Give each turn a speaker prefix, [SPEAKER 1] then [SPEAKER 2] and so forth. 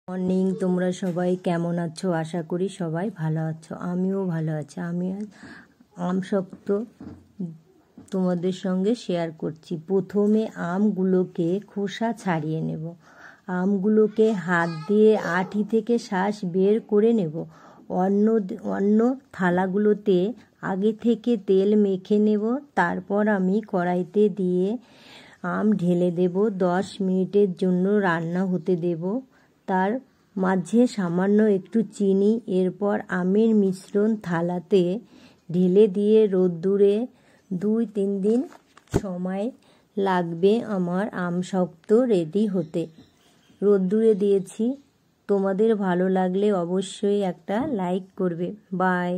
[SPEAKER 1] Morning, তোমরা সবাই কেমন আছো? আশা করি সবাই ভালো আছো। আমিও ভালো আছি। আমি আমসত্ত্ব তোমাদের সঙ্গে শেয়ার করছি। প্রথমে আমগুলোকে খোসা ছাড়িয়ে নেব। আমগুলোকে হাত দিয়ে আঁটি থেকে শাঁস বের করে নেব। অন্য থালাগুলোতে আগে থেকে তেল মেখে নেব। তারপর আমি কড়াইতে দিয়ে আম ঢেলে দেব। 10 মিনিটের জন্য রান্না হতে দেব। তার মাঝে সামান্য একটু চিনি। এরপর আমের মিশ্রণ থালাতে ঢেলে দিয়ে রোদ্দুরে 2-3 দিন সময় লাগবে আমার আমসত্ত্ব রেডি হতে। রোদ্দুরে দিয়েছি। তোমাদের ভালো লাগলে অবশ্যই একটা লাইক করবে। বাই।